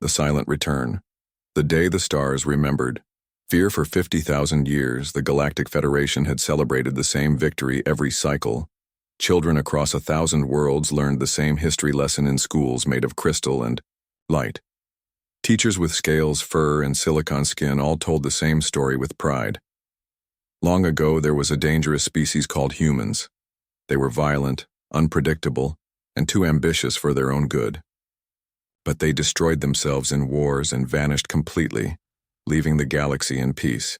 The silent return. The day the stars remembered. Fear for 50,000 years, the Galactic Federation had celebrated the same victory every cycle. Children across 1,000 worlds learned the same history lesson in schools made of crystal and light. Teachers with scales, fur, and silicon skin all told the same story with pride. Long ago, there was a dangerous species called humans. They were violent, unpredictable, and too ambitious for their own good. But they destroyed themselves in wars and vanished completely, leaving the galaxy in peace.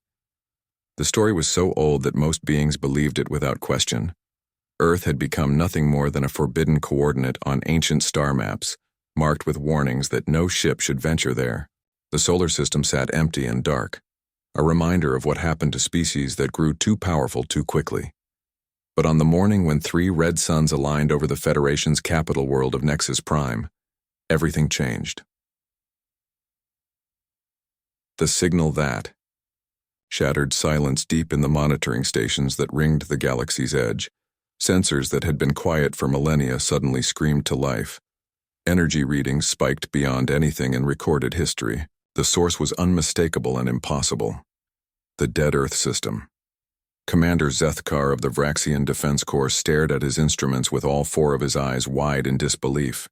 The story was so old that most beings believed it without question. Earth had become nothing more than a forbidden coordinate on ancient star maps, marked with warnings that no ship should venture there. The solar system sat empty and dark, a reminder of what happened to species that grew too powerful too quickly. But on the morning when 3 red suns aligned over the Federation's capital world of Nexus Prime, everything changed. The signal that shattered silence deep in the monitoring stations that ringed the galaxy's edge. Sensors that had been quiet for millennia suddenly screamed to life. Energy readings spiked beyond anything in recorded history. The source was unmistakable and impossible. The Dead Earth System. Commander Zethkar of the Vraxian Defense Corps stared at his instruments with all 4 of his eyes wide in disbelief.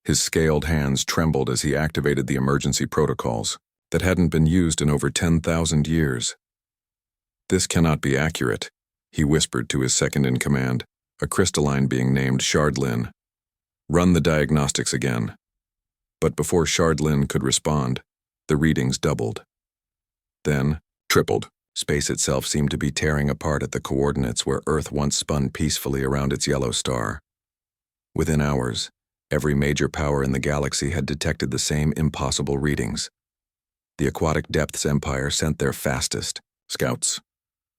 His scaled hands trembled as he activated the emergency protocols that hadn't been used in over 10,000 years. "This cannot be accurate," he whispered to his second-in-command, a crystalline being named Shardlin. "Run the diagnostics again." But before Shardlin could respond, the readings doubled. Then, tripled. Space itself seemed to be tearing apart at the coordinates where Earth once spun peacefully around its yellow star. Within hours, every major power in the galaxy had detected the same impossible readings. The Aquatic Depths Empire sent their fastest scouts.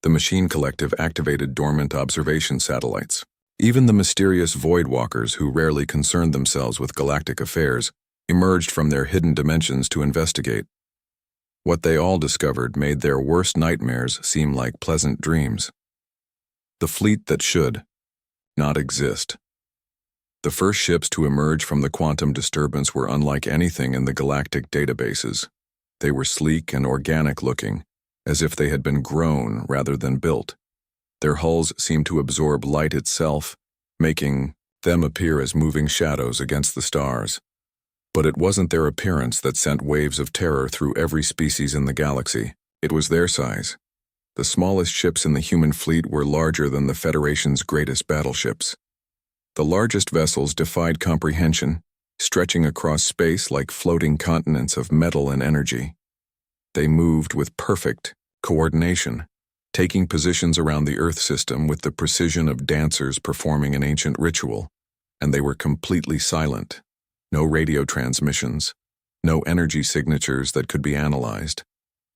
The Machine Collective activated dormant observation satellites. Even the mysterious Voidwalkers, who rarely concerned themselves with galactic affairs, emerged from their hidden dimensions to investigate. What they all discovered made their worst nightmares seem like pleasant dreams. The fleet that should not exist. The first ships to emerge from the quantum disturbance were unlike anything in the galactic databases. They were sleek and organic-looking, as if they had been grown rather than built. Their hulls seemed to absorb light itself, making them appear as moving shadows against the stars. But it wasn't their appearance that sent waves of terror through every species in the galaxy. It was their size. The smallest ships in the human fleet were larger than the Federation's greatest battleships. The largest vessels defied comprehension, stretching across space like floating continents of metal and energy. They moved with perfect coordination, taking positions around the Earth system with the precision of dancers performing an ancient ritual, and they were completely silent. No radio transmissions, no energy signatures that could be analyzed,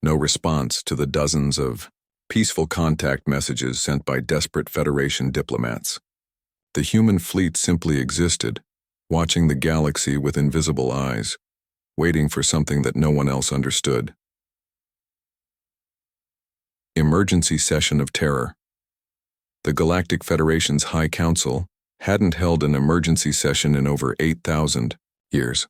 no response to the dozens of peaceful contact messages sent by desperate Federation diplomats. The human fleet simply existed, watching the galaxy with invisible eyes, waiting for something that no one else understood. Emergency Session of Terror. The Galactic Federation's High Council hadn't held an emergency session in over 8,000 years.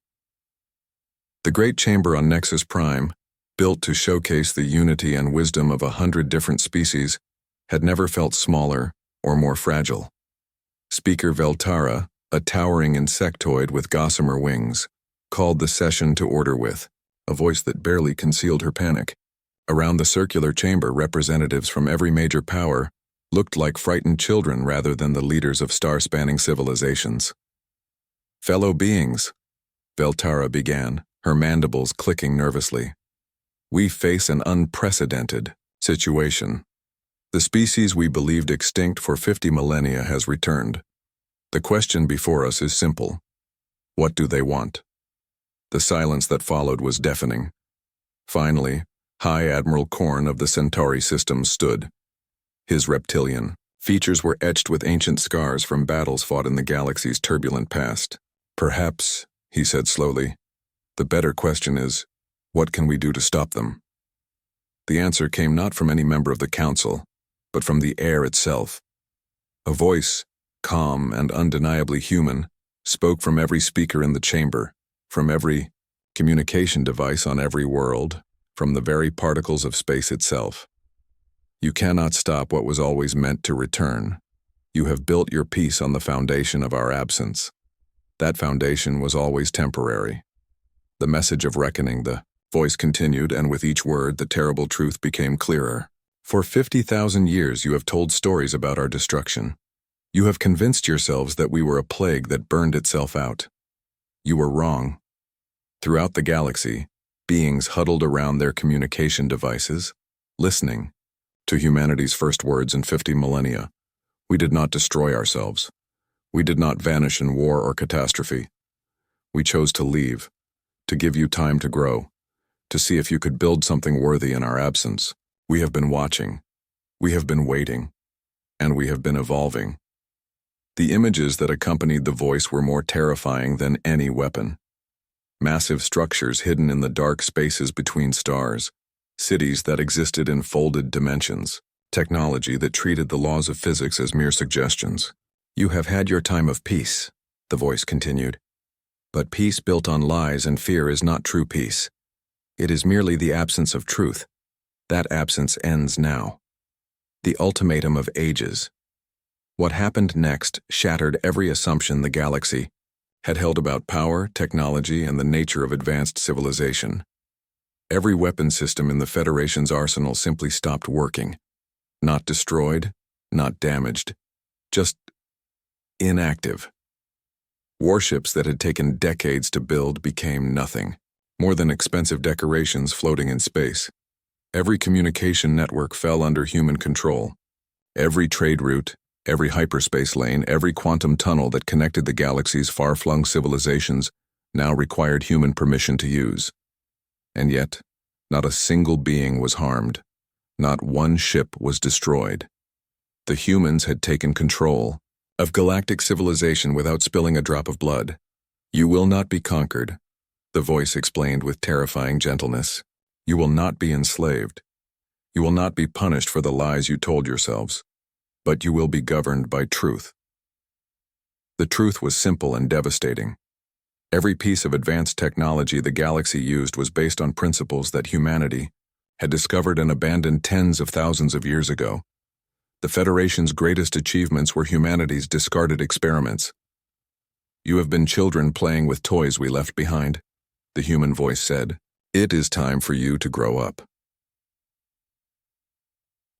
The Great Chamber on Nexus Prime, built to showcase the unity and wisdom of 100 different species, had never felt smaller or more fragile. Speaker Veltara, a towering insectoid with gossamer wings, called the session to order with a voice that barely concealed her panic. Around the circular chamber, representatives from every major power looked like frightened children rather than the leaders of star-spanning civilizations. "Fellow beings," Veltara began, her mandibles clicking nervously. "We face an unprecedented situation. The species we believed extinct for 50 millennia has returned. The question before us is simple. What do they want?" The silence that followed was deafening. Finally, High Admiral Korn of the Centauri system stood. His reptilian features were etched with ancient scars from battles fought in the galaxy's turbulent past. "Perhaps," he said slowly, "the better question is, what can we do to stop them?" The answer came not from any member of the council, but from the air itself. A voice, calm and undeniably human, spoke from every speaker in the chamber, from every communication device on every world, from the very particles of space itself. You cannot stop what was always meant to return. You have built your peace on the foundation of our absence. That foundation was always temporary. The message of reckoning, the voice continued, and with each word the terrible truth became clearer. For 50,000 years you have told stories about our destruction. You have convinced yourselves that we were a plague that burned itself out. You were wrong. Throughout the galaxy, beings huddled around their communication devices, listening to humanity's first words in 50 millennia. We did not destroy ourselves. We did not vanish in war or catastrophe. We chose to leave, to give you time to grow, to see if you could build something worthy in our absence. We have been watching. We have been waiting. And we have been evolving. The images that accompanied the voice were more terrifying than any weapon. Massive structures hidden in the dark spaces between stars, cities that existed in folded dimensions, technology that treated the laws of physics as mere suggestions. You have had your time of peace, the voice continued. But peace built on lies and fear is not true peace. It is merely the absence of truth. That absence ends now. The ultimatum of ages. What happened next shattered every assumption the galaxy had held about power, technology, and the nature of advanced civilization. Every weapon system in the Federation's arsenal simply stopped working. Not destroyed, not damaged, just inactive. Warships that had taken decades to build became nothing, more than expensive decorations floating in space. Every communication network fell under human control. Every trade route, every hyperspace lane, every quantum tunnel that connected the galaxy's far-flung civilizations now required human permission to use. And yet, not a single being was harmed. Not one ship was destroyed. The humans had taken control of galactic civilization without spilling a drop of blood. You will not be conquered, the voice explained with terrifying gentleness. You will not be enslaved. You will not be punished for the lies you told yourselves, but you will be governed by truth. The truth was simple and devastating. Every piece of advanced technology the galaxy used was based on principles that humanity had discovered and abandoned tens of thousands of years ago. The Federation's greatest achievements were humanity's discarded experiments. You have been children playing with toys we left behind, the human voice said. It is time for you to grow up.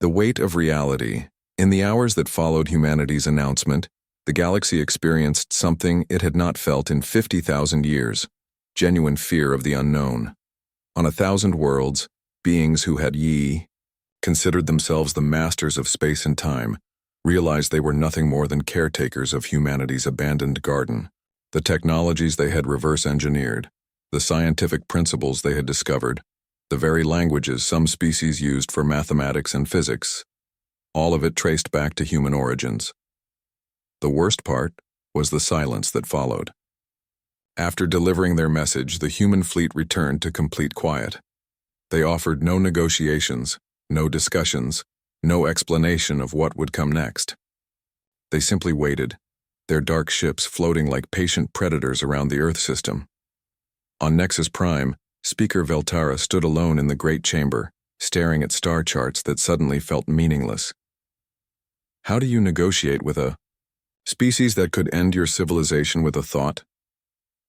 The weight of reality. In the hours that followed humanity's announcement, the galaxy experienced something it had not felt in 50,000 years, genuine fear of the unknown. On 1,000 worlds, beings who had considered themselves the masters of space and time, realized they were nothing more than caretakers of humanity's abandoned garden. The technologies they had reverse-engineered, the scientific principles they had discovered, the very languages some species used for mathematics and physics, all of it traced back to human origins. The worst part was the silence that followed. After delivering their message, the human fleet returned to complete quiet. They offered no negotiations, no discussions, no explanation of what would come next. They simply waited, their dark ships floating like patient predators around the Earth system. On Nexus Prime, Speaker Veltara stood alone in the great chamber, staring at star charts that suddenly felt meaningless. How do you negotiate with a species that could end your civilization with a thought?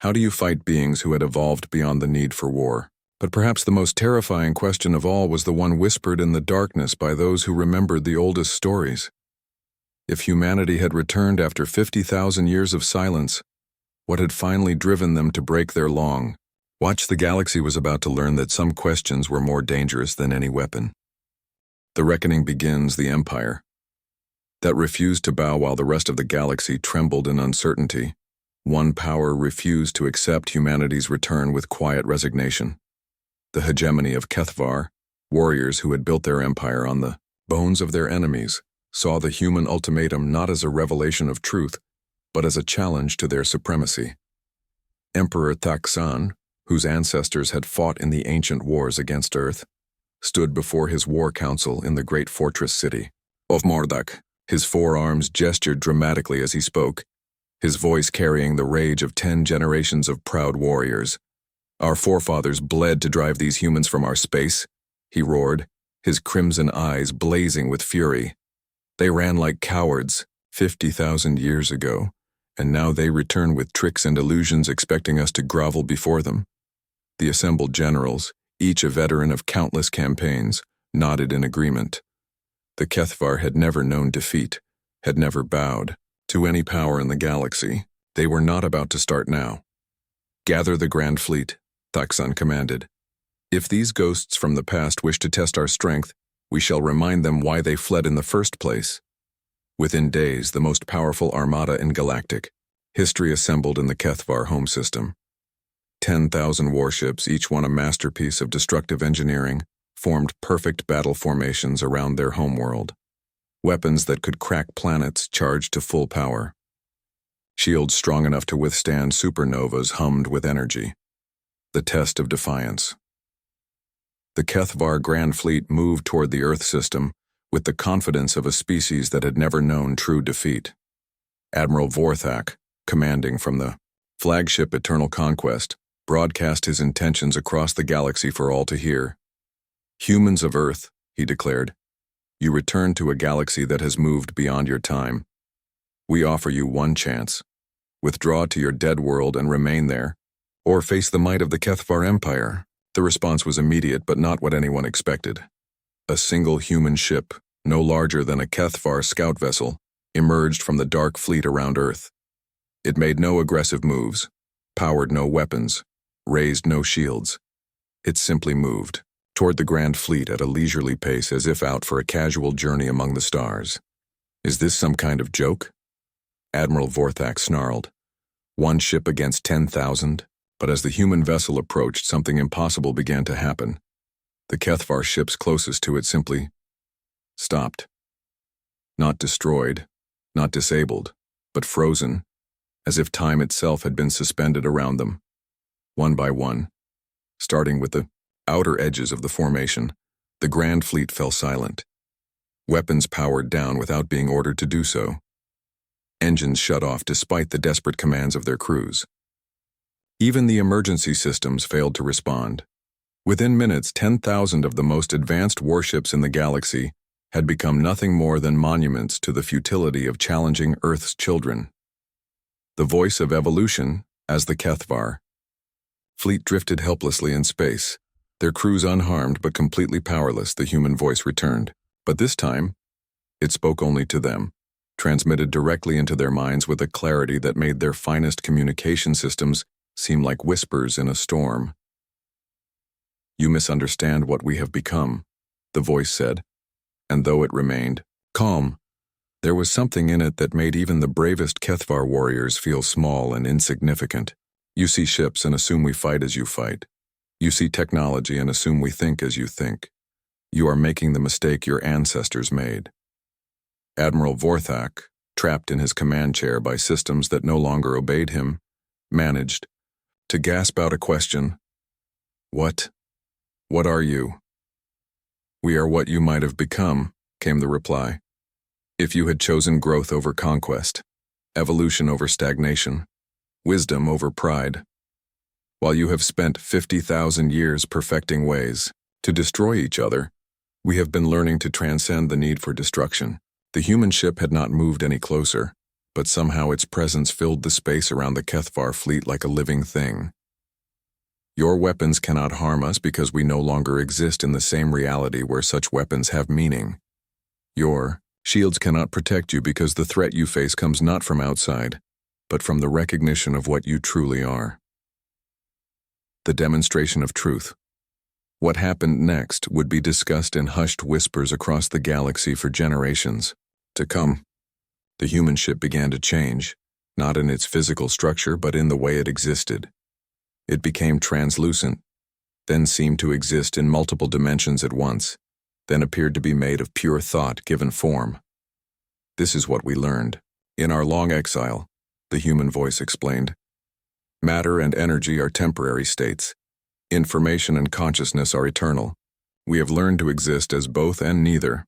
How do you fight beings who had evolved beyond the need for war? But perhaps the most terrifying question of all was the one whispered in the darkness by those who remembered the oldest stories. If humanity had returned after 50,000 years of silence, what had finally driven them to break their long watch? The galaxy was about to learn that some questions were more dangerous than any weapon. The reckoning begins, the Empire that refused to bow while the rest of the galaxy trembled in uncertainty. One power refused to accept humanity's return with quiet resignation. The hegemony of Kethvar, warriors who had built their empire on the bones of their enemies, saw the human ultimatum not as a revelation of truth, but as a challenge to their supremacy. Emperor Taxan, whose ancestors had fought in the ancient wars against Earth, stood before his war council in the great fortress city of Marduk. His forearms gestured dramatically as he spoke, his voice carrying the rage of 10 generations of proud warriors. Our forefathers bled to drive these humans from our space, he roared, his crimson eyes blazing with fury. They ran like cowards 50,000 years ago, and now they return with tricks and illusions expecting us to grovel before them. The assembled generals, each a veteran of countless campaigns, nodded in agreement. The Kethvar had never known defeat, had never bowed to any power in the galaxy. They were not about to start now. Gather the Grand Fleet, Thaxan commanded. If these ghosts from the past wish to test our strength, we shall remind them why they fled in the first place. Within days, the most powerful armada in Galactic, history assembled in the Kethvar home system. 10,000 warships, each one a masterpiece of destructive engineering, formed perfect battle formations around their homeworld. Weapons that could crack planets charged to full power. Shields strong enough to withstand supernovas hummed with energy. The test of defiance. The Kethvar Grand Fleet moved toward the Earth system with the confidence of a species that had never known true defeat. Admiral Vorthak, commanding from the flagship Eternal Conquest, broadcast his intentions across the galaxy for all to hear. Humans of Earth, he declared, you return to a galaxy that has moved beyond your time. We offer you one chance. Withdraw to your dead world and remain there, or face the might of the Kethvar Empire. The response was immediate but not what anyone expected. A single human ship, no larger than a Kethvar scout vessel, emerged from the dark fleet around Earth. It made no aggressive moves, powered no weapons, raised no shields. It simply moved toward the Grand Fleet at a leisurely pace as if out for a casual journey among the stars. Is this some kind of joke? Admiral Vorthak snarled. One ship against 10,000, but as the human vessel approached, something impossible began to happen. The Kethvar ships closest to it simply stopped. Not destroyed, not disabled, but frozen, as if time itself had been suspended around them. One by one, starting with the outer edges of the formation, the Grand Fleet fell silent. Weapons powered down without being ordered to do so. Engines shut off despite the desperate commands of their crews. Even the emergency systems failed to respond. Within minutes, 10,000 of the most advanced warships in the galaxy had become nothing more than monuments to the futility of challenging Earth's children. The voice of evolution, as the Kethvar fleet drifted helplessly in space, their crews unharmed but completely powerless, the human voice returned. But this time, it spoke only to them, transmitted directly into their minds with a clarity that made their finest communication systems seem like whispers in a storm. You misunderstand what we have become, the voice said, and though it remained calm, there was something in it that made even the bravest Kethvar warriors feel small and insignificant. You see ships and assume we fight as you fight. You see technology and assume we think as you think. You are making the mistake your ancestors made. Admiral Vorthak, trapped in his command chair by systems that no longer obeyed him, managed to gasp out a question. What? What are you? We are what you might have become, came the reply. If you had chosen growth over conquest, evolution over stagnation, wisdom over pride. While you have spent 50,000 years perfecting ways to destroy each other, we have been learning to transcend the need for destruction. The human ship had not moved any closer, but somehow its presence filled the space around the Kethvar fleet like a living thing. Your weapons cannot harm us because we no longer exist in the same reality where such weapons have meaning. Your shields cannot protect you because the threat you face comes not from outside, but from the recognition of what you truly are. The demonstration of truth. What happened next would be discussed in hushed whispers across the galaxy for generations to come. The human ship began to change, not in its physical structure but in the way it existed. It became translucent, then seemed to exist in multiple dimensions at once, then appeared to be made of pure thought given form. This is what we learned. In our long exile, the human voice explained. Matter and energy are temporary states. Information and consciousness are eternal. We have learned to exist as both and neither.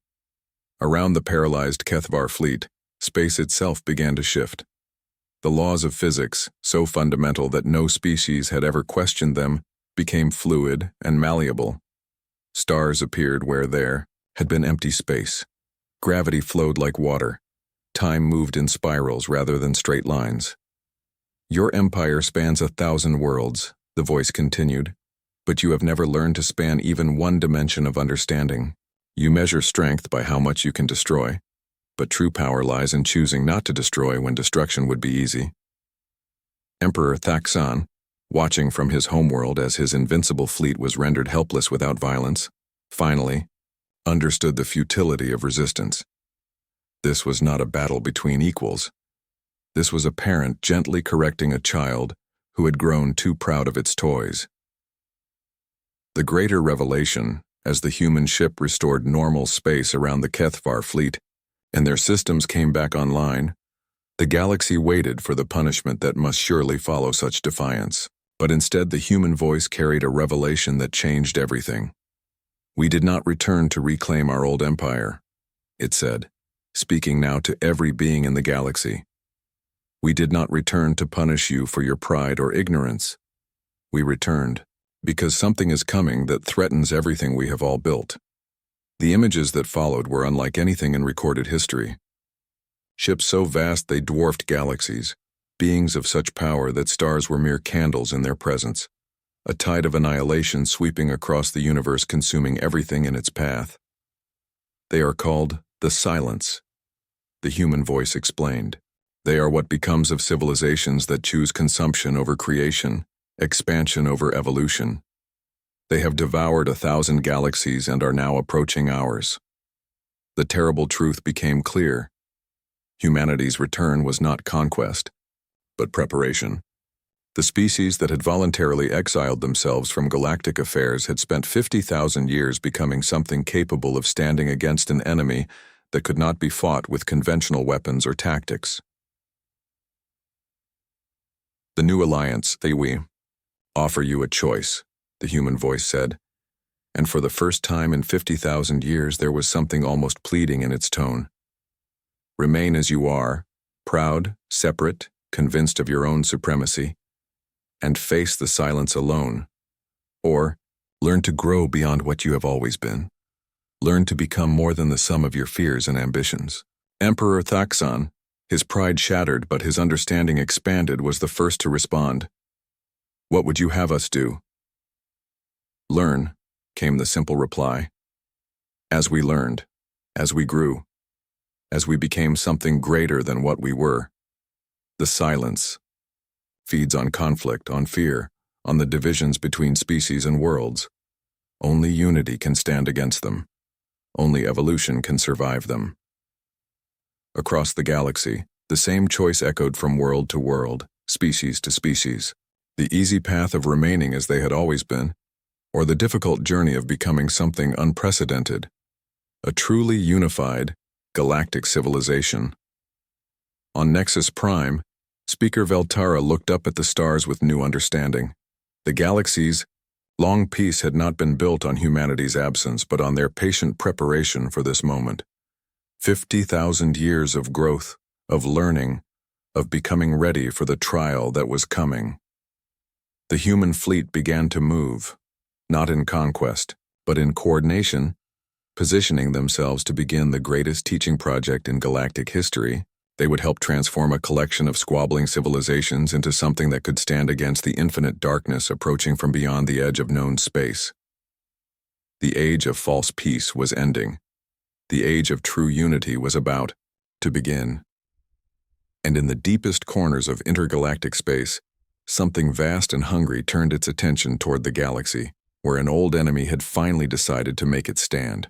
Around the paralyzed Kethvar fleet, space itself began to shift. The laws of physics, so fundamental that no species had ever questioned them, became fluid and malleable. Stars appeared where there had been empty space. Gravity flowed like water. Time moved in spirals rather than straight lines. Your empire spans 1,000 worlds, the voice continued, but you have never learned to span even one dimension of understanding. You measure strength by how much you can destroy, but true power lies in choosing not to destroy when destruction would be easy. Emperor Thaxan, watching from his homeworld as his invincible fleet was rendered helpless without violence, finally understood the futility of resistance. This was not a battle between equals. This was a parent gently correcting a child who had grown too proud of its toys. The greater revelation, as the human ship restored normal space around the Kethvar fleet and their systems came back online, the galaxy waited for the punishment that must surely follow such defiance. But instead the human voice carried a revelation that changed everything. We did not return to reclaim our old empire, it said, speaking now to every being in the galaxy. We did not return to punish you for your pride or ignorance. We returned because something is coming that threatens everything we have all built. The images that followed were unlike anything in recorded history. Ships so vast they dwarfed galaxies, beings of such power that stars were mere candles in their presence, a tide of annihilation sweeping across the universe, consuming everything in its path. They are called the Silence, the human voice explained. They are what becomes of civilizations that choose consumption over creation, expansion over evolution. They have devoured 1,000 galaxies and are now approaching ours. The terrible truth became clear. Humanity's return was not conquest, but preparation. The species that had voluntarily exiled themselves from galactic affairs had spent 50,000 years becoming something capable of standing against an enemy that could not be fought with conventional weapons or tactics. The new alliance, we offer you a choice, the human voice said, and for the first time in 50,000 years there was something almost pleading in its tone. Remain as you are, proud, separate, convinced of your own supremacy, and face the silence alone. Or, learn to grow beyond what you have always been. Learn to become more than the sum of your fears and ambitions. Emperor Thaxan, his pride shattered but his understanding expanded, was the first to respond. What would you have us do? Learn, came the simple reply. As we learned, as we grew, as we became something greater than what we were. The silence feeds on conflict, on fear, on the divisions between species and worlds. Only unity can stand against them. Only evolution can survive them. Across the galaxy, the same choice echoed from world to world, species to species. The easy path of remaining as they had always been, or the difficult journey of becoming something unprecedented, a truly unified, galactic civilization. On Nexus Prime, Speaker Veltara looked up at the stars with new understanding. The galaxy's long peace had not been built on humanity's absence, but on their patient preparation for this moment. 50,000 years of growth, of learning, of becoming ready for the trial that was coming. The human fleet began to move, not in conquest, but in coordination, positioning themselves to begin the greatest teaching project in galactic history. They would help transform a collection of squabbling civilizations into something that could stand against the infinite darkness approaching from beyond the edge of known space. The age of false peace was ending. The age of true unity was about to begin. And in the deepest corners of intergalactic space, something vast and hungry turned its attention toward the galaxy, where an old enemy had finally decided to make its stand.